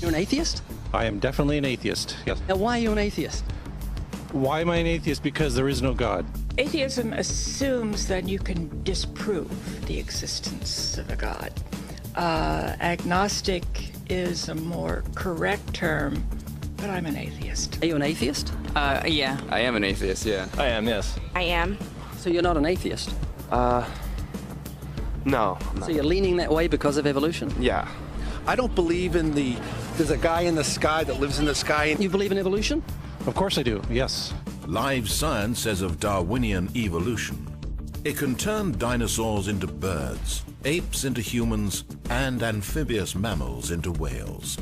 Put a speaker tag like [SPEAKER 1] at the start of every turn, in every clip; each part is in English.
[SPEAKER 1] You're an atheist?
[SPEAKER 2] I am definitely an atheist, yes.
[SPEAKER 1] Now, why are you an atheist?
[SPEAKER 2] Why am I an atheist? Because there is no God.
[SPEAKER 3] Atheism assumes that you can disprove the existence of a God. Agnostic is a more correct term, but I'm an atheist.
[SPEAKER 1] Are you an atheist?
[SPEAKER 4] Yeah.
[SPEAKER 5] I am an atheist, yeah.
[SPEAKER 6] I am, yes.
[SPEAKER 4] I am.
[SPEAKER 1] So you're not an atheist?
[SPEAKER 6] No.
[SPEAKER 1] So you're leaning that way because of evolution?
[SPEAKER 6] Yeah.
[SPEAKER 7] I don't believe in there's a guy in the sky that lives in the sky.
[SPEAKER 1] You believe in evolution?
[SPEAKER 2] Of course I do, yes.
[SPEAKER 8] Live science says of Darwinian evolution, it can turn dinosaurs into birds, apes into humans, and amphibious mammals into whales.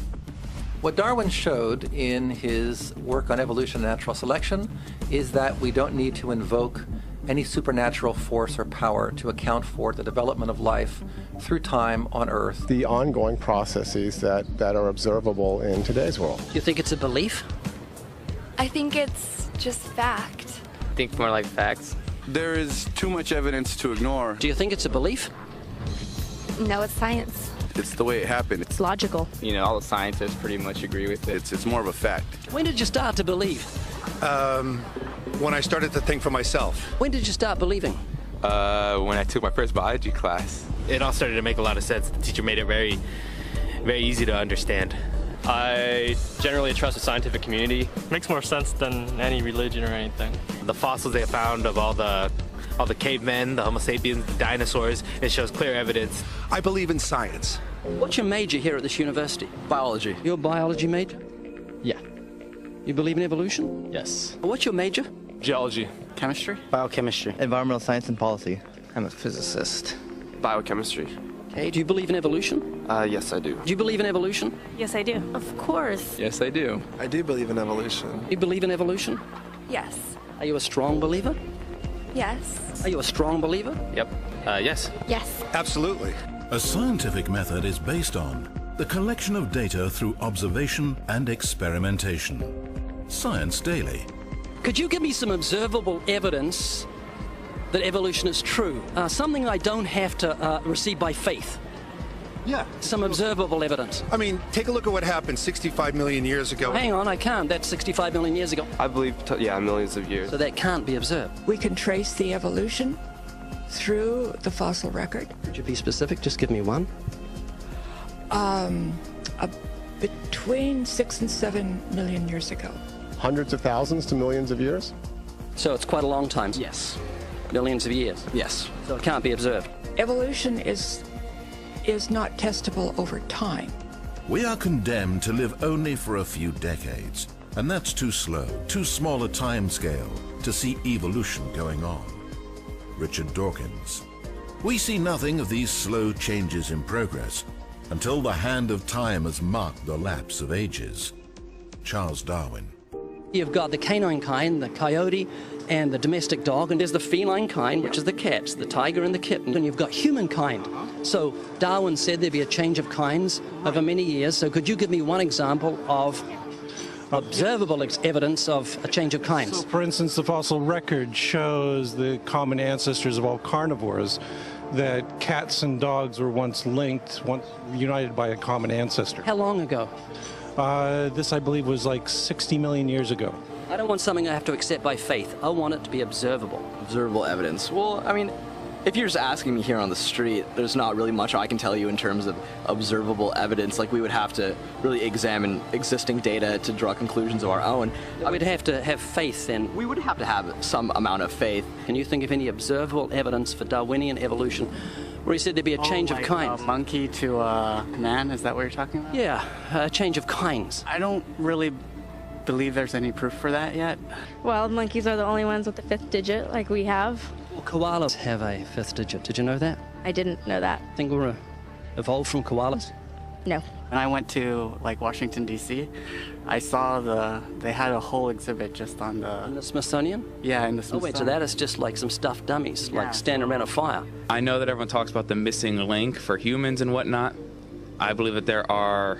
[SPEAKER 9] What Darwin showed in his work on evolution and natural selection is that we don't need to invoke any supernatural force or power to account for the development of life through time on Earth.
[SPEAKER 10] The ongoing processes that are observable in today's world.
[SPEAKER 1] Do you think it's a belief?
[SPEAKER 4] I think it's just fact.
[SPEAKER 5] I think more like facts.
[SPEAKER 11] There is too much evidence to ignore.
[SPEAKER 1] Do you think it's a belief?
[SPEAKER 4] No, it's science.
[SPEAKER 11] It's the way it happened.
[SPEAKER 4] It's logical.
[SPEAKER 5] You know, all the scientists pretty much agree with it.
[SPEAKER 11] It's more of a fact.
[SPEAKER 1] When did you start to believe?
[SPEAKER 7] When I started to think for myself.
[SPEAKER 1] When did you start believing?
[SPEAKER 5] When I took my first biology class.
[SPEAKER 6] It all started to make a lot of sense. The teacher made it very, very easy to understand. I generally trust the scientific community. Makes more sense than any religion or anything. The fossils they found of all the cavemen, the Homo sapiens, the dinosaurs, it shows clear evidence.
[SPEAKER 7] I believe in science.
[SPEAKER 1] What's your major here at this university?
[SPEAKER 5] Biology.
[SPEAKER 1] Your biology major?
[SPEAKER 6] Yeah.
[SPEAKER 1] You believe in evolution?
[SPEAKER 6] Yes.
[SPEAKER 1] What's your major?
[SPEAKER 6] Geology.
[SPEAKER 5] Chemistry?
[SPEAKER 12] Biochemistry. Environmental science and policy.
[SPEAKER 5] I'm a physicist.
[SPEAKER 6] Biochemistry.
[SPEAKER 1] Okay, do you believe in evolution?
[SPEAKER 6] Yes, I do.
[SPEAKER 1] Do you believe in evolution?
[SPEAKER 4] Yes, I do. Of course.
[SPEAKER 5] Yes, I do.
[SPEAKER 6] I do believe in evolution.
[SPEAKER 1] You believe in evolution?
[SPEAKER 4] Yes.
[SPEAKER 1] Are you a strong believer?
[SPEAKER 4] Yes.
[SPEAKER 1] Are you a strong believer?
[SPEAKER 6] Yep. Yes.
[SPEAKER 4] Yes.
[SPEAKER 7] Absolutely.
[SPEAKER 8] A scientific method is based on the collection of data through observation and experimentation. Science Daily.
[SPEAKER 1] Could you give me some observable evidence that evolution is true? Something I don't have to receive by faith.
[SPEAKER 7] Yeah.
[SPEAKER 1] Some observable evidence.
[SPEAKER 7] I mean, take a look at what happened 65 million years ago.
[SPEAKER 1] Hang on, I can't. That's 65 million years ago.
[SPEAKER 6] I believe, millions of years.
[SPEAKER 1] So that can't be observed.
[SPEAKER 3] We can trace the evolution through the fossil record.
[SPEAKER 1] Could you be specific? Just give me one.
[SPEAKER 3] Between 6 and 7 million years ago.
[SPEAKER 10] Hundreds of thousands to millions of years?
[SPEAKER 1] So it's quite a long time.
[SPEAKER 5] Yes.
[SPEAKER 1] Millions of years.
[SPEAKER 5] Yes.
[SPEAKER 1] So it can't be observed.
[SPEAKER 3] Evolution is not testable over time.
[SPEAKER 8] We are condemned to live only for a few decades, and that's too slow, too small a time scale to see evolution going on. Richard Dawkins. We see nothing of these slow changes in progress until the hand of time has marked the lapse of ages. Charles Darwin.
[SPEAKER 1] You've got the canine kind, the coyote, and the domestic dog, and there's the feline kind, which is the cats, the tiger and the kitten, and you've got humankind. So Darwin said there'd be a change of kinds over many years, so could you give me one example of observable evidence of a change of kinds?
[SPEAKER 2] So, for instance, the fossil record shows the common ancestors of all carnivores, that cats and dogs were once linked, once united by a common ancestor.
[SPEAKER 1] How long ago?
[SPEAKER 2] This, I believe, was like 60 million years ago.
[SPEAKER 1] I don't want something I have to accept by faith. I want it to be observable.
[SPEAKER 5] Observable evidence. Well, I mean, if you're just asking me here on the street, there's not really much I can tell you in terms of observable evidence. Like, we would have to really examine existing data to draw conclusions of our own.
[SPEAKER 1] I would have to have faith then.
[SPEAKER 5] We would have to have some amount of faith.
[SPEAKER 1] Can you think of any observable evidence for Darwinian evolution where he said there'd be a change of kinds?
[SPEAKER 5] Monkey to man, is that what you're talking about?
[SPEAKER 1] Yeah, a change of kinds.
[SPEAKER 5] I don't really believe there's any proof for that yet.
[SPEAKER 4] Well, monkeys are the only ones with the 5th digit, like we have.
[SPEAKER 1] Well, koalas have a 5th digit. Did you know that?
[SPEAKER 4] I didn't know that.
[SPEAKER 1] Think we're evolved from koalas?
[SPEAKER 4] No.
[SPEAKER 5] When I went to, like, Washington, D.C., I saw they had a whole exhibit just on
[SPEAKER 1] In the Smithsonian?
[SPEAKER 5] Yeah, in the
[SPEAKER 1] Oh,
[SPEAKER 5] Smithsonian.
[SPEAKER 1] wait, so that is just like some stuffed dummies, like standing around a fire.
[SPEAKER 13] I know that everyone talks about the missing link for humans and whatnot. I believe that there are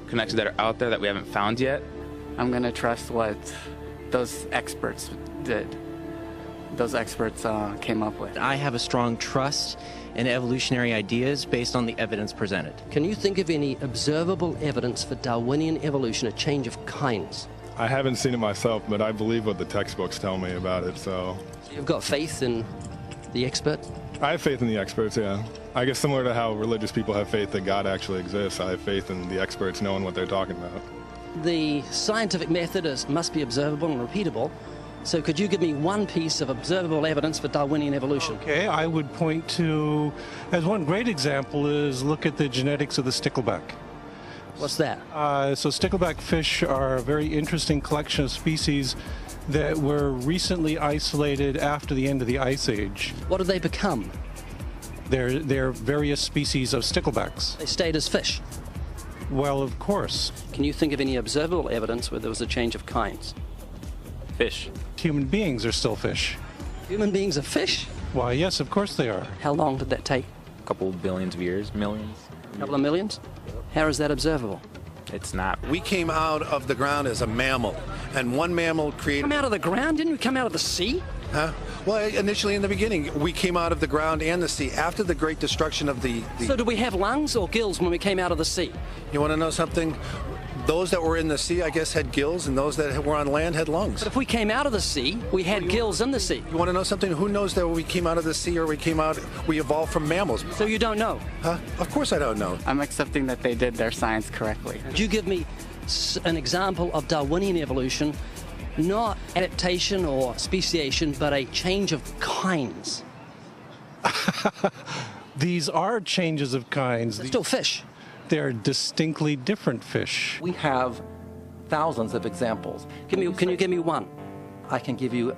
[SPEAKER 13] connections that are out there that we haven't found yet.
[SPEAKER 5] I'm going to trust what those experts did.
[SPEAKER 14] those experts came up with.
[SPEAKER 15] I have a strong trust in evolutionary ideas based on the evidence presented.
[SPEAKER 1] Can you think of any observable evidence for Darwinian evolution, a change of kinds?
[SPEAKER 16] I haven't seen it myself, but I believe what the textbooks tell me about it, so.
[SPEAKER 1] You've got faith in the experts?
[SPEAKER 16] I have faith in the experts, yeah. I guess similar to how religious people have faith that God actually exists, I have faith in the experts knowing what they're talking about.
[SPEAKER 1] The scientific method must be observable and repeatable. So could you give me one piece of observable evidence for Darwinian evolution?
[SPEAKER 2] Okay, I would point to, as one great example is look at the genetics of the stickleback.
[SPEAKER 1] What's that?
[SPEAKER 2] So stickleback fish are a very interesting collection of species that were recently isolated after the end of the Ice Age.
[SPEAKER 1] What did they become?
[SPEAKER 2] They're various species of sticklebacks.
[SPEAKER 1] They stayed as fish?
[SPEAKER 2] Well, of course.
[SPEAKER 1] Can you think of any observable evidence where there was a change of kinds?
[SPEAKER 13] Fish.
[SPEAKER 2] Human beings are still fish.
[SPEAKER 1] Human beings are fish?
[SPEAKER 2] Why, yes, of course they are.
[SPEAKER 1] How long did that take?
[SPEAKER 13] A couple billions of years, millions.
[SPEAKER 1] A couple of millions? How is that observable?
[SPEAKER 13] It's not.
[SPEAKER 7] We came out of the ground as a mammal, and one mammal created...
[SPEAKER 1] Come out of the ground? Didn't we come out of the sea?
[SPEAKER 7] Huh? Well, initially in the beginning, we came out of the ground and the sea after the great destruction of the...
[SPEAKER 1] So did we have lungs or gills when we came out of the sea?
[SPEAKER 7] You want to know something? Those that were in the sea, I guess, had gills, and those that were on land had lungs.
[SPEAKER 1] But if we came out of the sea, we had gills in the sea.
[SPEAKER 7] You want to know something? Who knows that we came out of the sea or we evolved from mammals?
[SPEAKER 1] So you don't know?
[SPEAKER 7] Huh? Of course I don't know.
[SPEAKER 14] I'm accepting that they did their science correctly.
[SPEAKER 1] Could you give me an example of Darwinian evolution, not adaptation or speciation, but a change of kinds?
[SPEAKER 2] These are changes of kinds.
[SPEAKER 1] They're still fish.
[SPEAKER 2] They're distinctly different fish.
[SPEAKER 9] We have thousands of examples.
[SPEAKER 1] Can you give me one?
[SPEAKER 9] I can give you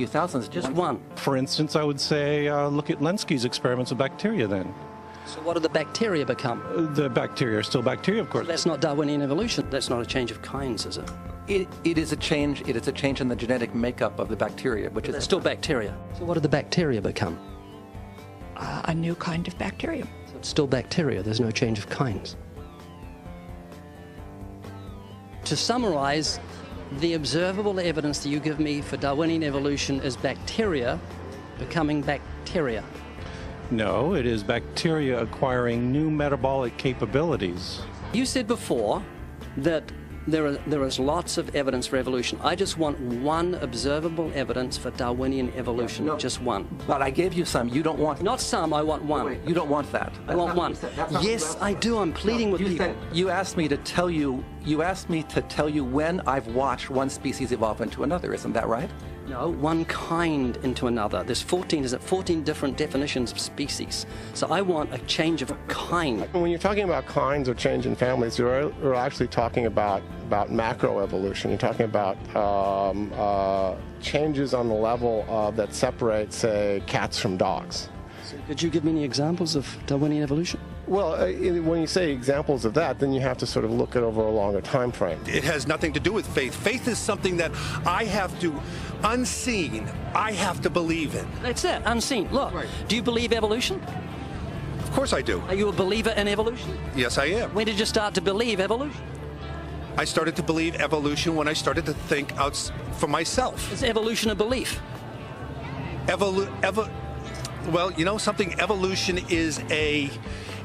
[SPEAKER 9] thousands.
[SPEAKER 1] Just one.
[SPEAKER 2] For instance, I would say look at Lenski's experiments with bacteria then.
[SPEAKER 1] So what did the bacteria become?
[SPEAKER 2] The bacteria are still bacteria, of course.
[SPEAKER 1] That's not Darwinian evolution. That's not a change of kinds, is it?
[SPEAKER 9] It is a change. It is a change in the genetic makeup of the bacteria, which is
[SPEAKER 1] still bacteria. So what did the bacteria become?
[SPEAKER 3] A new kind of bacterium.
[SPEAKER 1] So it's still bacteria. There's no change of kinds. To summarize, the observable evidence that you give me for Darwinian evolution is bacteria becoming bacteria.
[SPEAKER 2] No, it is bacteria acquiring new metabolic capabilities.
[SPEAKER 1] You said before that there is lots of evidence for evolution. I just want one observable evidence for Darwinian evolution, just one.
[SPEAKER 9] But I gave you some. You don't want...
[SPEAKER 1] Not some, I want one.
[SPEAKER 9] Wait, you don't want that.
[SPEAKER 1] I want one. Yes, I do. I'm pleading with people.
[SPEAKER 9] You asked me to tell you when I've watched one species evolve into another. Isn't that right?
[SPEAKER 1] No, one kind into another. There's 14 different definitions of species. So I want a change of kind.
[SPEAKER 10] When you're talking about kinds or change in families, you're actually talking about macroevolution. You're talking about changes on the level that separate, say, cats from dogs.
[SPEAKER 1] So could you give me any examples of Darwinian evolution?
[SPEAKER 10] Well, when you say examples of that, then you have to sort of look at over a longer time frame.
[SPEAKER 7] It has nothing to do with faith. Faith is something that I have to, unseen, I have to believe in.
[SPEAKER 1] That's it, unseen. Look, do you believe evolution?
[SPEAKER 7] Of course I do.
[SPEAKER 1] Are you a believer in evolution?
[SPEAKER 7] Yes, I am.
[SPEAKER 1] When did you start to believe evolution?
[SPEAKER 7] I started to believe evolution when I started to think out for myself.
[SPEAKER 1] Is evolution a belief?
[SPEAKER 7] Well, you know something? Evolution is a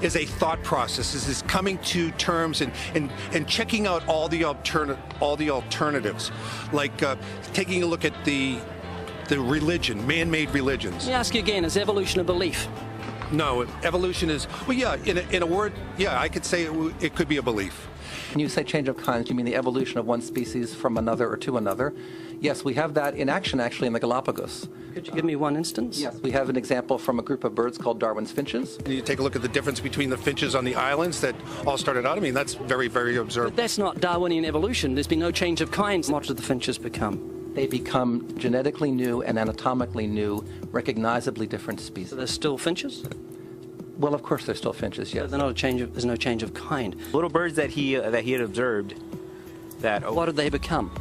[SPEAKER 7] thought process. Is coming to terms and checking out all the alternatives, like taking a look at the religion, man-made religions.
[SPEAKER 1] Let me ask you again: is evolution a belief?
[SPEAKER 7] No, evolution is, well, yeah. In a word, yeah, I could say it could be a belief.
[SPEAKER 9] When you say change of kinds, you mean the evolution of one species from another or to another? Yes, we have that in action, actually, in the Galapagos.
[SPEAKER 1] Could you give me one instance?
[SPEAKER 9] Yes, we have an example from a group of birds called Darwin's finches.
[SPEAKER 7] You take a look at the difference between the finches on the islands that all started out. I mean, that's very, very observable.
[SPEAKER 1] But that's not Darwinian evolution. There's been no change of kinds. What do the finches become?
[SPEAKER 9] They become genetically new and anatomically new, recognizably different species.
[SPEAKER 1] So they're still finches?
[SPEAKER 9] Well, of course, they're still finches. Yes.
[SPEAKER 1] So they're not a change of, there's no change of kind.
[SPEAKER 13] Little birds that he had observed.
[SPEAKER 1] What did they become?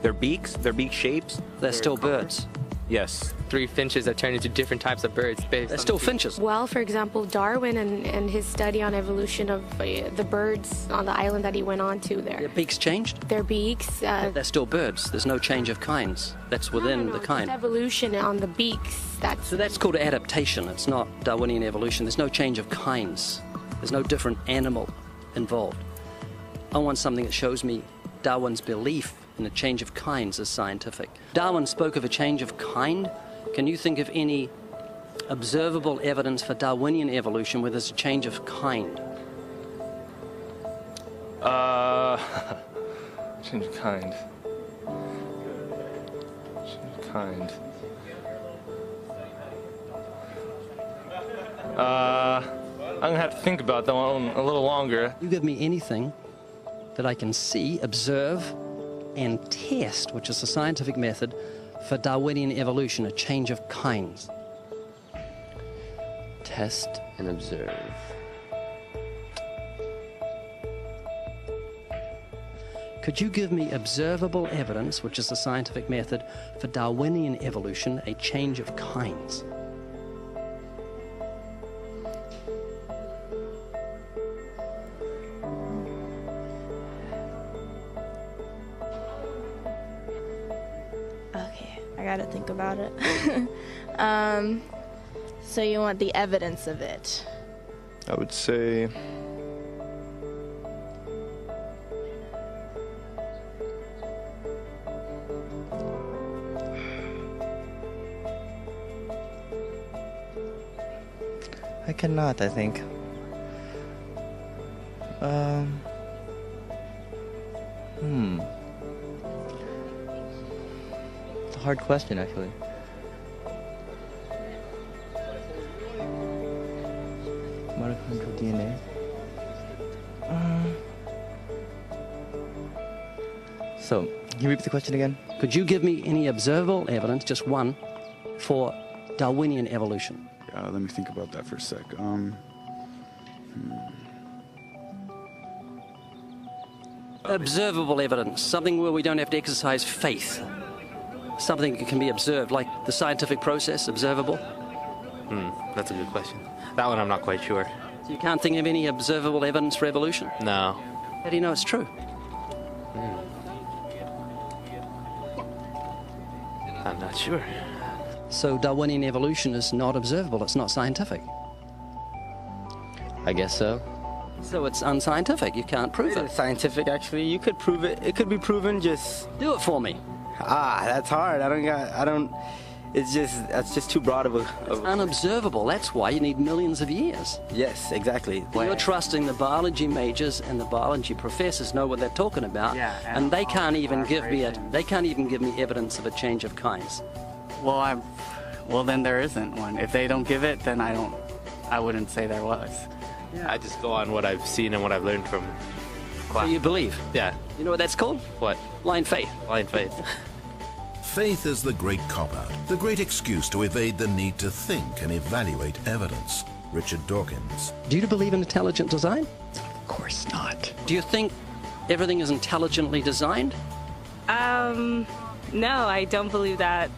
[SPEAKER 13] Their beak shapes.
[SPEAKER 1] They're still birds.
[SPEAKER 6] Yes. 3 finches that turn into different types of birds.
[SPEAKER 1] They're still finches.
[SPEAKER 17] Well, for example, Darwin and his study on evolution of the birds on the island that he went on to there.
[SPEAKER 1] Their beaks changed?
[SPEAKER 17] Their beaks.
[SPEAKER 1] They're still birds. There's no change of kinds. That's within the kind.
[SPEAKER 17] Just evolution on the beaks.
[SPEAKER 1] So that's called adaptation. It's not Darwinian evolution. There's no change of kinds. There's no different animal involved. I want something that shows me Darwin's belief in a change of kinds is scientific. Darwin spoke of a change of kind. Can you think of any observable evidence for Darwinian evolution where there's a change of kind?
[SPEAKER 18] Change of kind. Change of kind. I'm gonna have to think about that one a little longer.
[SPEAKER 1] You give me anything that I can see, observe, and test, which is the scientific method for Darwinian evolution, a change of kinds.
[SPEAKER 19] Test and observe.
[SPEAKER 1] Could you give me observable evidence, which is the scientific method for Darwinian evolution, a change of kinds?
[SPEAKER 4] I gotta think about it. So you want the evidence of it?
[SPEAKER 18] I would say
[SPEAKER 12] I cannot, I think. It's a hard question, actually. Mitochondrial DNA. So, can you repeat the question again?
[SPEAKER 1] Could you give me any observable evidence, just one, for Darwinian evolution?
[SPEAKER 11] Let me think about that for a sec.
[SPEAKER 1] Observable evidence, something where we don't have to exercise faith. Something that can be observed, like the scientific process, observable?
[SPEAKER 6] That's a good question. That one I'm not quite sure.
[SPEAKER 1] So you can't think of any observable evidence for evolution?
[SPEAKER 6] No.
[SPEAKER 1] How do you know it's true?
[SPEAKER 6] I'm not sure.
[SPEAKER 1] So Darwinian evolution is not observable, it's not scientific.
[SPEAKER 19] I guess so.
[SPEAKER 1] So it's unscientific, you can't prove it.
[SPEAKER 20] It's scientific, actually. You could prove it. It could be proven, just...
[SPEAKER 1] Do it for me.
[SPEAKER 20] That's hard. That's just too broad of a...
[SPEAKER 1] It's unobservable, that's why you need millions of years.
[SPEAKER 20] Yes, exactly.
[SPEAKER 1] You're trusting the biology majors and the biology professors know what they're talking about, and they can't even give me evidence of a change of kinds.
[SPEAKER 14] Well, then there isn't one. If they don't give it, then I wouldn't say there was.
[SPEAKER 6] Yeah. I just go on what I've seen and what I've learned from class.
[SPEAKER 1] So you believe?
[SPEAKER 6] Yeah.
[SPEAKER 1] You know what that's called?
[SPEAKER 6] What?
[SPEAKER 1] Blind faith.
[SPEAKER 6] Blind faith.
[SPEAKER 8] Faith is the great cop-out, the great excuse to evade the need to think and evaluate evidence. Richard Dawkins.
[SPEAKER 1] Do you believe in intelligent design?
[SPEAKER 3] Of course not.
[SPEAKER 1] Do you think everything is intelligently designed?
[SPEAKER 21] No, I don't believe that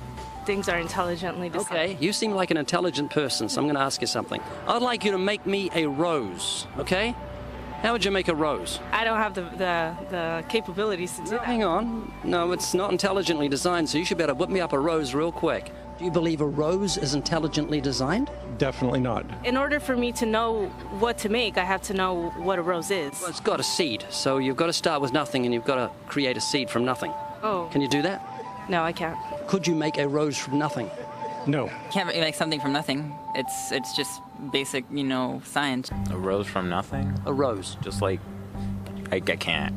[SPEAKER 21] things are intelligently designed.
[SPEAKER 1] Okay, you seem like an intelligent person, so I'm going to ask you something. I'd like you to make me a rose, okay? How would you make a rose?
[SPEAKER 21] I don't have the capabilities to do that.
[SPEAKER 1] Hang on. No, it's not intelligently designed, so you should be able to whip me up a rose real quick. Do you believe a rose is intelligently designed?
[SPEAKER 2] Definitely not.
[SPEAKER 21] In order for me to know what to make, I have to know what a rose is.
[SPEAKER 1] Well, it's got a seed, so you've got to start with nothing and you've got to create a seed from nothing.
[SPEAKER 21] Oh.
[SPEAKER 1] Can you do that?
[SPEAKER 21] No, I can't.
[SPEAKER 1] Could you make a rose from nothing?
[SPEAKER 2] No.
[SPEAKER 22] Can't make something from nothing. It's just basic, science.
[SPEAKER 23] A rose from nothing?
[SPEAKER 1] A rose.
[SPEAKER 23] Just like, I can't,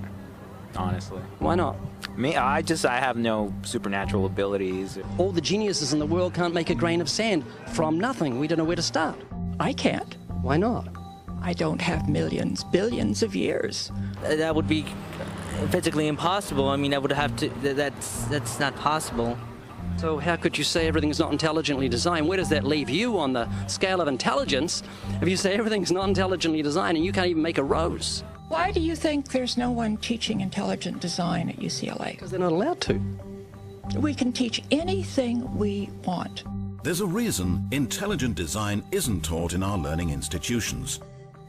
[SPEAKER 23] honestly.
[SPEAKER 1] Why not?
[SPEAKER 23] Me, I have no supernatural abilities.
[SPEAKER 1] All the geniuses in the world can't make a grain of sand from nothing. We don't know where to start.
[SPEAKER 3] I can't.
[SPEAKER 1] Why not?
[SPEAKER 3] I don't have millions, billions of years.
[SPEAKER 20] That would be physically impossible. I mean, I would have to. That's not possible.
[SPEAKER 1] So how could you say everything's not intelligently designed? Where does that leave you on the scale of intelligence if you say everything's not intelligently designed and you can't even make a rose?
[SPEAKER 3] Why do you think there's no one teaching intelligent design at UCLA?
[SPEAKER 1] Because they're not allowed to.
[SPEAKER 3] We can teach anything we want.
[SPEAKER 8] There's a reason intelligent design isn't taught in our learning institutions.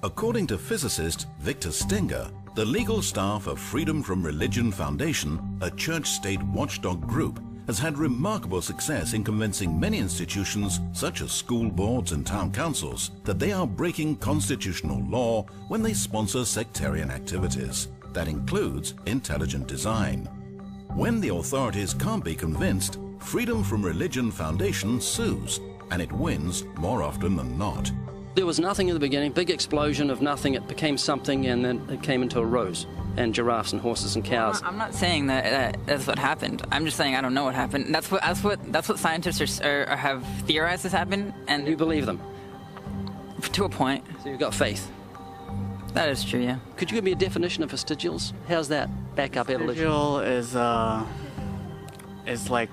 [SPEAKER 8] According to physicist Victor Stenger, the legal staff of Freedom from Religion Foundation, a church-state watchdog group, has had remarkable success in convincing many institutions, such as school boards and town councils, that they are breaking constitutional law when they sponsor sectarian activities. That includes intelligent design. When the authorities can't be convinced, Freedom from Religion Foundation sues, and it wins more often than not.
[SPEAKER 1] There was nothing in the beginning, big explosion of nothing, it became something, and then it came into a rose, and giraffes and horses and cows.
[SPEAKER 22] I'm not saying that that's what happened. I'm just saying I don't know what happened. That's what scientists have theorized has happened, and
[SPEAKER 1] you believe them?
[SPEAKER 22] To a point.
[SPEAKER 1] So you've got faith?
[SPEAKER 22] That is true, yeah.
[SPEAKER 1] Could you give me a definition of vestigials? How's that back up evolution?
[SPEAKER 14] Vestigial is like,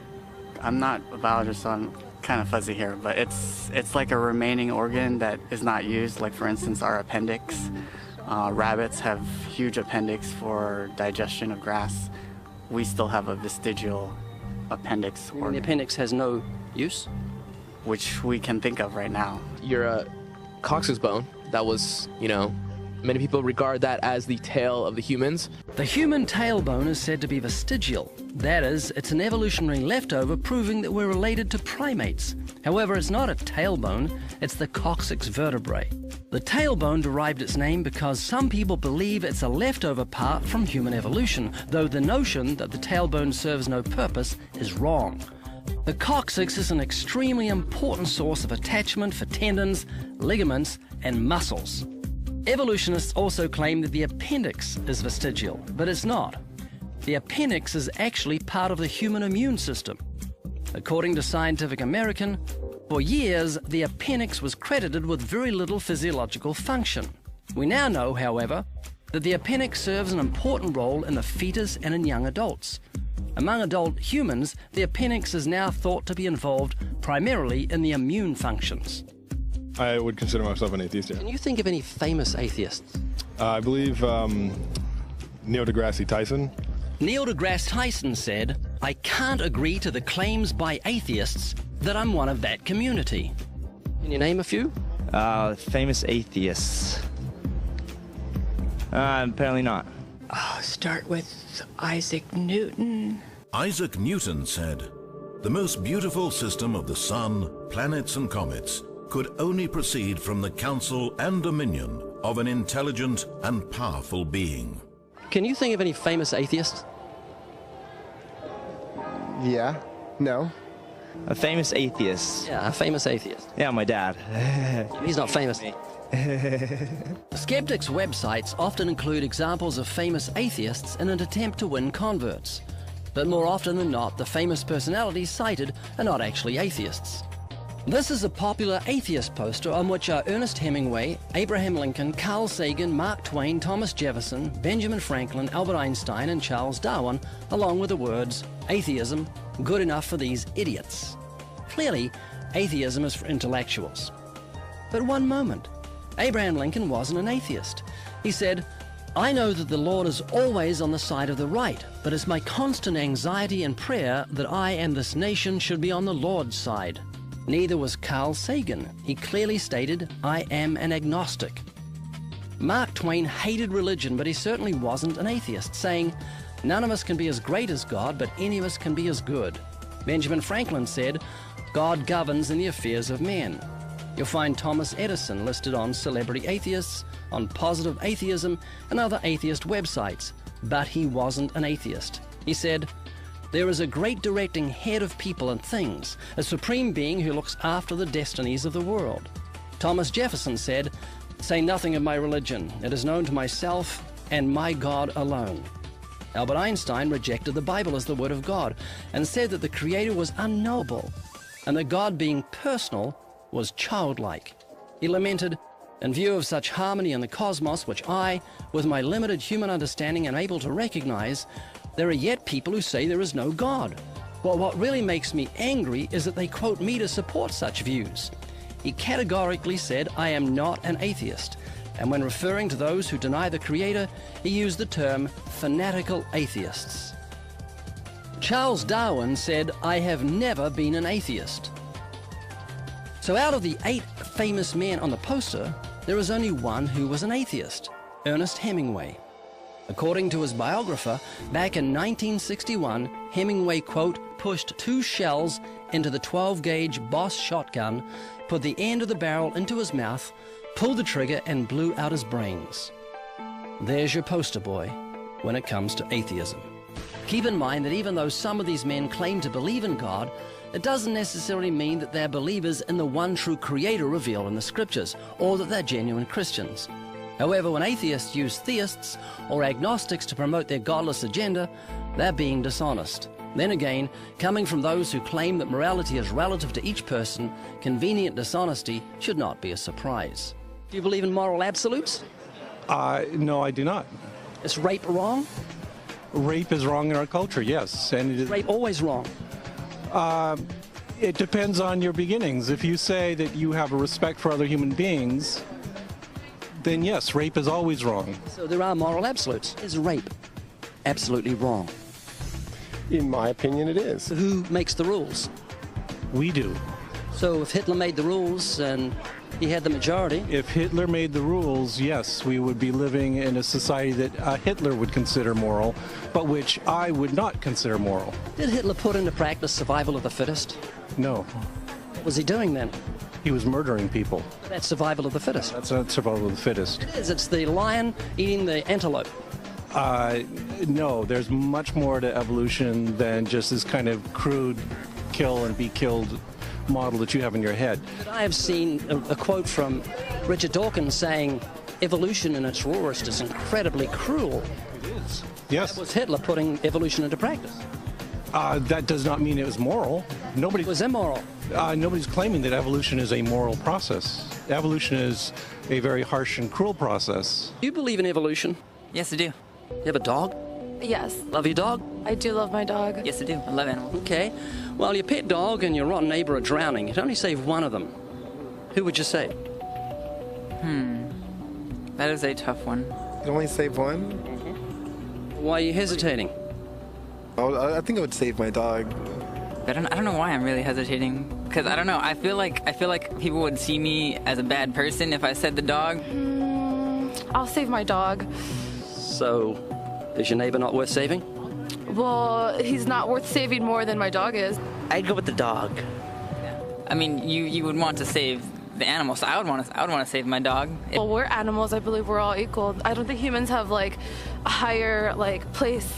[SPEAKER 14] I'm not a biologist, so I'm kind of fuzzy here, but it's like a remaining organ that is not used. Like, for instance, our appendix. Rabbits have huge appendix for digestion of grass. We still have a vestigial appendix organ.
[SPEAKER 1] The appendix has no use?
[SPEAKER 14] Which we can think of right now.
[SPEAKER 5] Your coccyx bone, that was, many people regard that as the tail of the humans.
[SPEAKER 1] The human tailbone is said to be vestigial. That is, it's an evolutionary leftover proving that we're related to primates. However, it's not a tailbone, it's the coccyx vertebrae. The tailbone derived its name because some people believe it's a leftover part from human evolution, though the notion that the tailbone serves no purpose is wrong. The coccyx is an extremely important source of attachment for tendons, ligaments, and muscles. Evolutionists also claim that the appendix is vestigial, but it's not. The appendix is actually part of the human immune system. According to Scientific American, for years, the appendix was credited with very little physiological function. We now know, however, that the appendix serves an important role in the fetus and in young adults. Among adult humans, the appendix is now thought to be involved primarily in the immune functions.
[SPEAKER 16] I would consider myself an atheist, yeah.
[SPEAKER 1] Can you think of any famous atheists?
[SPEAKER 16] I believe Neil deGrasse Tyson.
[SPEAKER 1] Neil deGrasse Tyson said, "I can't agree to the claims by atheists that I'm one of that community." Can you name a few?
[SPEAKER 12] Famous atheists. Apparently not.
[SPEAKER 3] Start with Isaac Newton.
[SPEAKER 8] Isaac Newton said, "The most beautiful system of the sun, planets and comets could only proceed from the counsel and dominion of an intelligent and powerful being."
[SPEAKER 1] Can you think of any famous atheists?
[SPEAKER 10] Yeah. No.
[SPEAKER 12] A famous atheist.
[SPEAKER 1] Yeah, a famous atheist.
[SPEAKER 12] Yeah, my dad.
[SPEAKER 1] He's not famous. Skeptics' websites often include examples of famous atheists in an attempt to win converts. But more often than not, the famous personalities cited are not actually atheists. This is a popular atheist poster on which are Ernest Hemingway, Abraham Lincoln, Carl Sagan, Mark Twain, Thomas Jefferson, Benjamin Franklin, Albert Einstein, and Charles Darwin, along with the words, "Atheism, good enough for these idiots." Clearly, atheism is for intellectuals. But one moment, Abraham Lincoln wasn't an atheist. He said, "I know that the Lord is always on the side of the right, but it's my constant anxiety and prayer that I and this nation should be on the Lord's side." Neither was Carl Sagan. He clearly stated, "I am an agnostic." Mark Twain hated religion, but he certainly wasn't an atheist, saying, "None of us can be as great as God, but any of us can be as good." Benjamin Franklin said, "God governs in the affairs of men." You'll find Thomas Edison listed on Celebrity Atheists, on Positive Atheism, and other atheist websites, but he wasn't an atheist. He said, "There is a great directing head of people and things, a supreme being who looks after the destinies of the world." Thomas Jefferson said, "Say nothing of my religion. It is known to myself and my God alone." Albert Einstein rejected the Bible as the Word of God and said that the Creator was unknowable and that God, being personal, was childlike. He lamented, "In view of such harmony in the cosmos, which I, with my limited human understanding, am able to recognize, there are yet people who say there is no God. Well, what really makes me angry is that they quote me to support such views." He categorically said, "I am not an atheist." And when referring to those who deny the Creator, he used the term fanatical atheists. Charles Darwin said, "I have never been an atheist." So out of the 8 famous men on the poster, there is only one who was an atheist, Ernest Hemingway. According to his biographer, back in 1961, Hemingway, quote, pushed 2 shells into the 12-gauge Boss shotgun, put the end of the barrel into his mouth, pulled the trigger, and blew out his brains. There's your poster boy when it comes to atheism. Keep in mind that even though some of these men claim to believe in God, it doesn't necessarily mean that they're believers in the one true creator revealed in the scriptures, or that they're genuine Christians. However, when atheists use theists or agnostics to promote their godless agenda, they're being dishonest. Then again, coming from those who claim that morality is relative to each person, convenient dishonesty should not be a surprise. Do you believe in moral absolutes?
[SPEAKER 2] No, I do not.
[SPEAKER 1] Is rape wrong?
[SPEAKER 2] Rape is wrong in our culture, yes. And it is
[SPEAKER 1] rape always wrong?
[SPEAKER 2] It depends on your beginnings. If you say that you have a respect for other human beings, then yes, rape is always wrong.
[SPEAKER 1] So there are moral absolutes. Is rape absolutely wrong?
[SPEAKER 10] In my opinion, it is.
[SPEAKER 1] So who makes the rules?
[SPEAKER 2] We do.
[SPEAKER 1] So if Hitler made the rules and he had the majority...
[SPEAKER 2] If Hitler made the rules, yes, we would be living in a society that Hitler would consider moral, but which I would not consider moral.
[SPEAKER 1] Did Hitler put into practice survival of the fittest?
[SPEAKER 2] No.
[SPEAKER 1] What was he doing then?
[SPEAKER 2] He was murdering people.
[SPEAKER 1] That's survival of the fittest.
[SPEAKER 2] That's not survival of the fittest.
[SPEAKER 1] It is. It's the lion eating the antelope.
[SPEAKER 2] No, there's much more to evolution than just this kind of crude kill and be killed model that you have in your head.
[SPEAKER 1] But I have seen a quote from Richard Dawkins saying, "Evolution in its rawest is incredibly cruel."
[SPEAKER 2] It is. Yes.
[SPEAKER 1] That was Hitler putting evolution into practice.
[SPEAKER 2] That does not mean it was moral. Nobody
[SPEAKER 1] It was immoral.
[SPEAKER 2] Nobody's claiming that evolution is a moral process. Evolution is a very harsh and cruel process.
[SPEAKER 1] Do you believe in evolution?
[SPEAKER 22] Yes, I do.
[SPEAKER 1] You have a dog?
[SPEAKER 17] Yes.
[SPEAKER 1] Love your dog?
[SPEAKER 17] I do love my dog.
[SPEAKER 22] Yes, I do. I love animals.
[SPEAKER 1] Okay. Well, your pet dog and your rotten neighbor are drowning. You'd only save one of them. Who would you save?
[SPEAKER 22] That is a tough one.
[SPEAKER 7] You only save one?
[SPEAKER 1] Why are you hesitating?
[SPEAKER 7] I think I would save my dog.
[SPEAKER 22] I don't know why I'm really hesitating. Because I don't know. I feel like people would see me as a bad person if I said the dog.
[SPEAKER 17] I'll save my dog.
[SPEAKER 1] So, is your neighbor not worth saving?
[SPEAKER 17] Well, he's not worth saving more than my dog is.
[SPEAKER 20] I'd go with the dog.
[SPEAKER 22] I mean, you would want to save the animal, so I would want to save my dog.
[SPEAKER 17] Well, we're animals. I believe we're all equal. I don't think humans have like a higher place.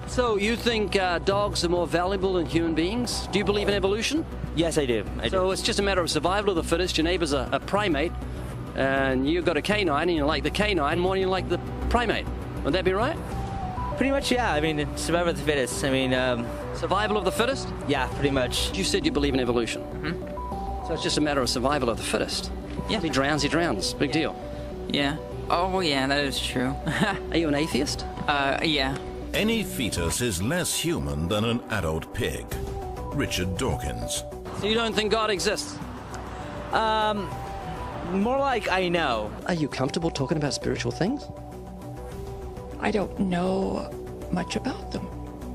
[SPEAKER 1] So you think dogs are more valuable than human beings? Do you believe in evolution?
[SPEAKER 20] Yes, I do.
[SPEAKER 1] So it's just a matter of survival of the fittest. Your neighbor's a primate, and you've got a canine, and you like the canine more than you like the primate. Would that be right?
[SPEAKER 20] Pretty much, yeah. I mean, survival of the fittest. I mean,
[SPEAKER 1] survival of the fittest?
[SPEAKER 20] Yeah, pretty much.
[SPEAKER 1] You said you believe in evolution. So it's just a matter of survival of the fittest.
[SPEAKER 22] Yeah.
[SPEAKER 1] If he drowns, he drowns. Big deal.
[SPEAKER 22] Yeah. Oh, well, yeah, that is true.
[SPEAKER 1] Are you an atheist?
[SPEAKER 22] Yeah.
[SPEAKER 8] Any fetus is less human than an adult pig. Richard Dawkins.
[SPEAKER 1] So you don't think God exists?
[SPEAKER 20] More like I know.
[SPEAKER 1] Are you comfortable talking about spiritual things?
[SPEAKER 3] I don't know much about them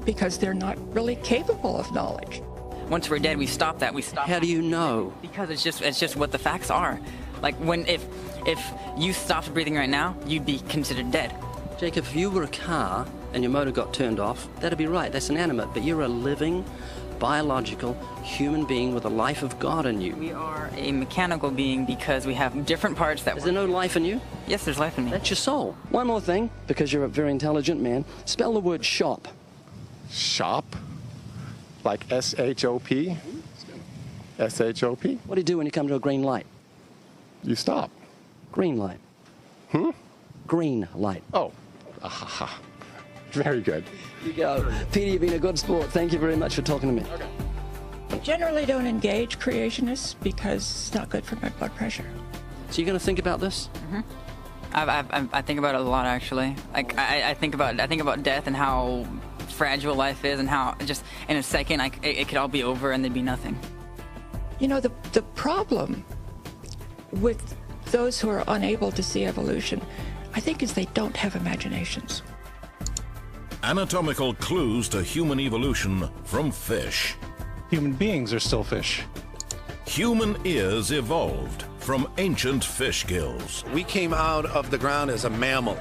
[SPEAKER 3] because they're not really capable of knowledge.
[SPEAKER 22] Once we're dead, we stop that. We stop.
[SPEAKER 1] How do you know?
[SPEAKER 22] Because it's just what the facts are. Like if you stopped breathing right now, you'd be considered dead.
[SPEAKER 1] Jacob, if you were a car and your motor got turned off, that'd be right. That's inanimate. But you're a living, biological human being with a life of God in you.
[SPEAKER 22] We are a mechanical being because we have different parts that...
[SPEAKER 1] Is there no life in you?
[SPEAKER 22] Yes, there's life in me.
[SPEAKER 1] That's your soul. One more thing, because you're a very intelligent man. Spell the word shop.
[SPEAKER 10] Shop? Like S-H-O-P? S-H-O-P?
[SPEAKER 1] What do you do when you come to a green light?
[SPEAKER 10] You stop.
[SPEAKER 1] Green light. Green light.
[SPEAKER 10] Oh. Very good.
[SPEAKER 1] You go. Peter, you've been a good sport. Thank you very much for talking to me.
[SPEAKER 10] Okay.
[SPEAKER 3] I generally don't engage creationists because it's not good for my blood pressure.
[SPEAKER 1] So you're going to think about this?
[SPEAKER 22] I think about it a lot, actually. Like I think about death and how fragile life is, and how just in a second it could all be over and there'd be nothing.
[SPEAKER 3] You know, the problem with those who are unable to see evolution, I think, is they don't have imaginations.
[SPEAKER 8] Anatomical clues to human evolution from fish.
[SPEAKER 2] Human beings are still fish.
[SPEAKER 8] Human ears evolved from ancient fish gills.
[SPEAKER 9] We came out of the ground as a mammal.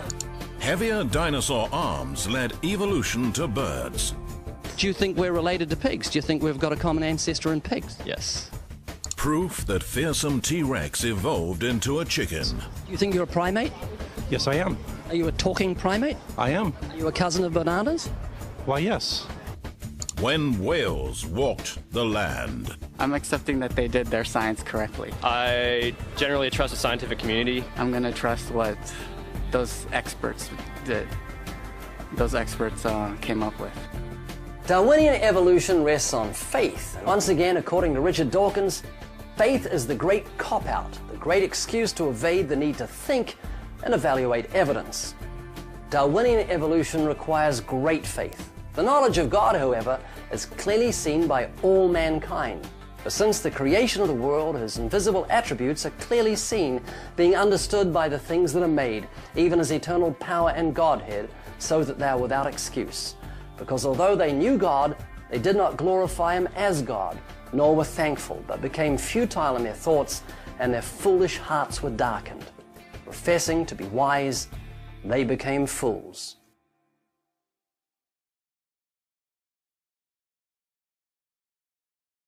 [SPEAKER 8] Heavier dinosaur arms led evolution to birds.
[SPEAKER 1] Do you think we're related to pigs? Do you think we've got a common ancestor in pigs?
[SPEAKER 6] Yes.
[SPEAKER 8] Proof that fearsome T-Rex evolved into a chicken.
[SPEAKER 1] Do you think you're a primate?
[SPEAKER 2] Yes, I am.
[SPEAKER 1] Are you a talking primate?
[SPEAKER 2] I am.
[SPEAKER 1] Are you a cousin of bananas?
[SPEAKER 2] Why, yes.
[SPEAKER 8] When whales walked the land.
[SPEAKER 14] I'm accepting that they did their science correctly.
[SPEAKER 6] I generally trust the scientific community.
[SPEAKER 14] I'm going to trust what those experts did. Those experts came up with.
[SPEAKER 1] Darwinian evolution rests on faith. Once again, according to Richard Dawkins, faith is the great cop-out, the great excuse to evade the need to think and evaluate evidence. Darwinian evolution requires great faith. The knowledge of God, however, is clearly seen by all mankind. For since the creation of the world, his invisible attributes are clearly seen, being understood by the things that are made, even his eternal power and Godhead, so that they are without excuse. Because although they knew God, they did not glorify him as God, nor were thankful, but became futile in their thoughts, and their foolish hearts were darkened. Professing to be wise, they became fools